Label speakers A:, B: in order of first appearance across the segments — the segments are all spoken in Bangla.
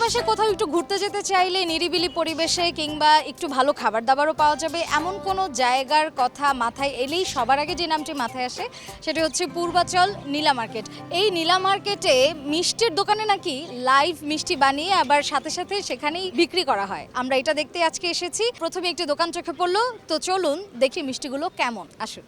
A: আশেপাশে কোথাও একটু ঘুরতে যেতে চাইলে নিরিবিলি পরিবেশে কিংবা একটু ভালো খাবার দাবারও পাওয়া যাবে এমন কোনো জায়গার কথা মাথায় এলেই সবার আগে যে নামটি মাথায় আসে সেটা হচ্ছে পূর্বাচল নীলা মার্কেট। এই নীলা মার্কেটে মিষ্টির দোকানে নাকি লাইভ মিষ্টি বানিয়ে আবার সাথে সাথে সেখানেই বিক্রি করা হয়। আমরা এটা দেখতে আজকে এসেছি। প্রথমে একটি দোকান চোখে পড়লো, তো চলুন দেখি মিষ্টিগুলো কেমন। আসুন।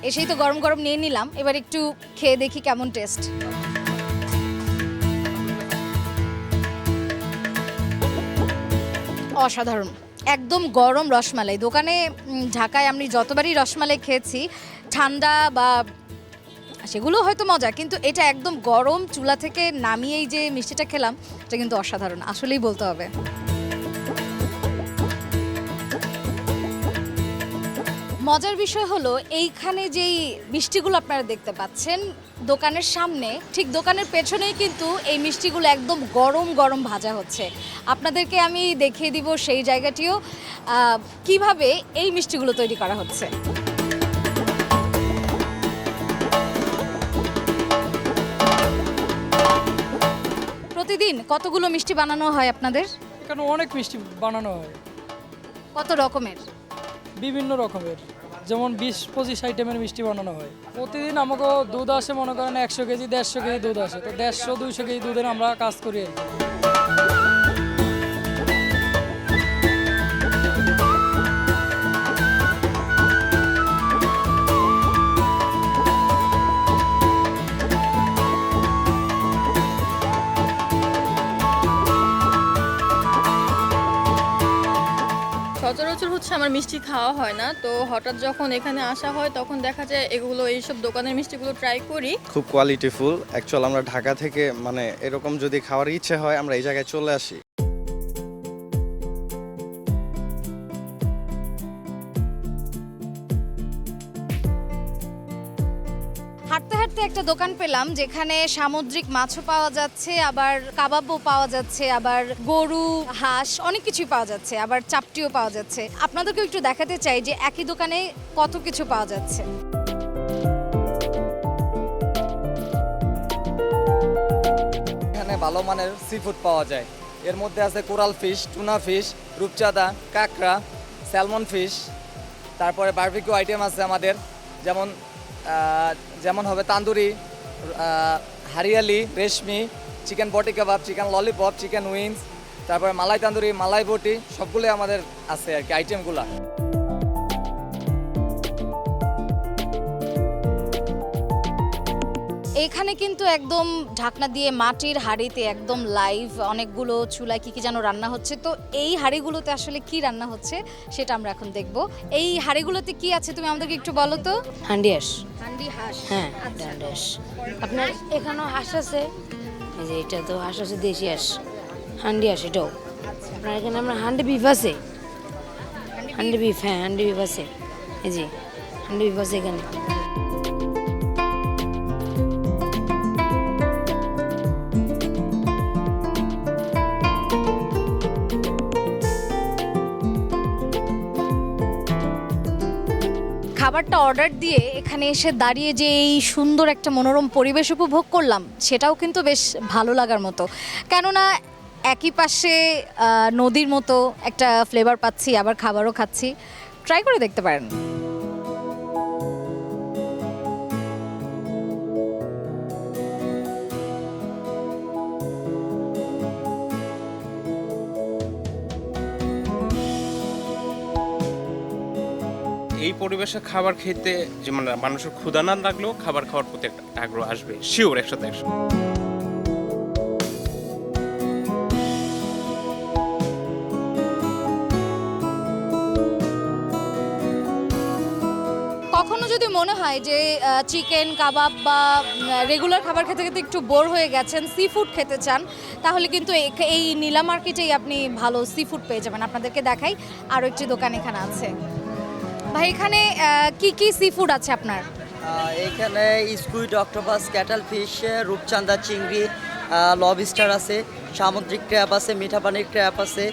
A: এসেই তো গরম গরম নিয়ে নিলাম, এবার একটু খেয়ে দেখি কেমন টেস্ট। অসাধারণ, একদম গরম রসমালাই। দোকানে ঢাকায় আমি যতবারই রসমালাই খেয়েছি ঠান্ডা বা সেগুলো হয়তো মজা, কিন্তু এটা একদম গরম চুলা থেকে নামিয়েই যে মিষ্টিটা খেলাম এটা কিন্তু অসাধারণ, আসলেই বলতে হবে। মজার বিষয় হলো এইখানে যেই মিষ্টিগুলো আপনারা দেখতে পাচ্ছেন দোকানের সামনে, ঠিক দোকানের পেছনেই কিন্তু এই মিষ্টিগুলো একদম গরম গরম ভাজা হচ্ছে। আপনাদেরকে আমি দেখিয়ে দিব সেই জায়গাটিও কিভাবে এই মিষ্টিগুলো তৈরি করা হচ্ছে। প্রতিদিন কতগুলো মিষ্টি বানানো হয় আপনাদের?
B: এখানে অনেক মিষ্টি বানানো হয়।
A: কত রকমের?
B: বিভিন্ন রকমের, যেমন 20-25 আইটেমের মিষ্টি বানানো হয়। প্রতিদিন আমাকে দুধ আসে, মনে করেন 100 কেজি 150 কেজি দুধ আসে, তো 150-200 কেজি দুধের আমরা কাজ করি আর কি।
C: সচরাচর হচ্ছে আমার মিষ্টি খাওয়া হয় না, তো হঠাৎ যখন এখানে আসা হয় তখন দেখা যায় এগুলো এইসব দোকানের মিষ্টিগুলো ট্রাই করি।
D: খুব কোয়ালিটিফুল। অ্যাকচুয়াল আমরা ঢাকা থেকে মানে এরকম যদি খাওয়ার ইচ্ছে হয় আমরা এই জায়গায় চলে আসি।
A: হাঁটতে হাঁটতে একটা দোকান পেলাম যেখানে সামুদ্রিক মাছও পাওয়া যাচ্ছে, আবার কাবাবও পাওয়া যাচ্ছে, আবার গরু হাঁস অনেক কিছুই পাওয়া যাচ্ছে, আবার চাপটিও পাওয়া যাচ্ছে। আপনাদেরকে একটু দেখাতে চাই যে একই দোকানে কত কিছু পাওয়া যাচ্ছে।
E: এখানে ভালো মানের সি ফুড পাওয়া যায়। এর মধ্যে আছে কোরাল ফিশ, টুনা ফিশ, রূপচাঁদা, কাঁকড়া, স্যালমন ফিশ, তারপরে বারবিকিউ আইটেম আছে আমাদের, যেমন হবে তান্দুরি, হারিয়ালি, রেশমি, চিকেন বটি কাবাব, চিকেন ললিপপ, চিকেন উইংস, তারপরে মালাই তান্দুরি, মালাই বটি, সবগুলোই আমাদের আছে আর কি আইটেমগুলো।
A: এখানে কিন্তু একদম ঢাকনা দিয়ে মাটির হাঁড়িতে একদম লাইভ অনেকগুলো চুলায় কি কি যেন রান্না হচ্ছে। তো এই হাঁড়িগুলোতে আসলে কি রান্না হচ্ছে সেটা আমরা এখন দেখব। এই হাঁড়িগুলোতে কি আছে তুমি আমাদেরকে একটু বলো তো।
F: হান্ডি হাঁস।
A: হান্ডি হাঁস,
F: হ্যাঁ,
A: আচ্ছা।
F: হান্ডি হাঁস। আপনার এখানেও হাঁস আছে, এই যে এটা তো হাঁস আছে, দেশি হাঁস, হান্ডি হাঁস এটাও। আপনার এখানে আমরা হান্ডি বিফ আছে, হান্ডি বিফ, হ্যাঁ হান্ডি বিফ আছে, এই যে হান্ডি বিফ আছে এখানে।
A: খাবারটা অর্ডার দিয়ে এখানে এসে দাঁড়িয়ে যে এই সুন্দর একটা মনোরম পরিবেশ উপভোগ করলাম সেটাও কিন্তু বেশ ভালো লাগার মতো, কেননা একই পাশে নদীর মতো একটা ফ্লেভার পাচ্ছি, আবার খাবারও খাচ্ছি। ট্রাই করে দেখতে পারেন।
G: এই পরিবেশে খাবার খেতে যেমন মানুষের ক্ষুধা না লাগলেও খাবার খাওয়ার প্রতি একটা আগ্রহ আসবে, শিওর 100%।
A: কখনো যদি মনে হয় যে চিকেন কাবাব বা রেগুলার খাবার খেতে খেতে একটু বোর হয়ে গেছেন, সি ফুড খেতে চান, তাহলে কিন্তু এই নীলা মার্কেটেই আপনি ভালো সি ফুড পেয়ে যাবেন। আপনাদেরকে দেখাই, আরও একটি দোকান এখানে আছে। ভাই এখানে কি কি সি ফুড আছে আপনার?
H: এখানে স্কুইড, অক্টোপাস, ক্যাটল ফিশ, রূপচাঁদা, চিংড়ি, লবস্টার আছে, সামুদ্রিক ক্র্যাব আছে, মিঠা পানির ক্র্যাব আছে,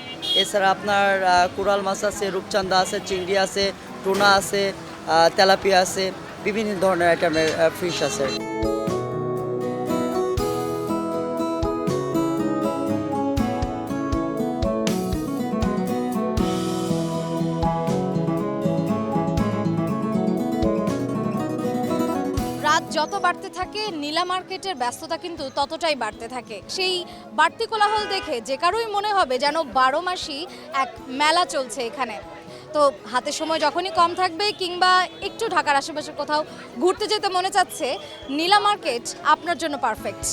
H: এছাড়া আপনার কোরাল মাছ আছে, রূপচাঁদা আছে, চিংড়ি আছে, টুনা আছে, তেলাপিয়া আছে, বিভিন্ন ধরনের আইটেমের ফিশ আছে।
A: রাত যত বাড়তে থাকে নীলা মার্কেটের ব্যস্ততা কিন্তু ততটাই বাড়তে থাকে। সেই বাড়তি কোলাহল দেখে যে কারোই মনে হবে যেন 12 মাসই এক মেলা চলছে এখানে। তো হাতে সময় যখনই কম থাকবে কিংবা একটু ঢাকার আশেপাশে কোথাও ঘুরতে যেতে মনে চাচ্ছে, নীলা মার্কেট আপনার জন্য পারফেক্ট।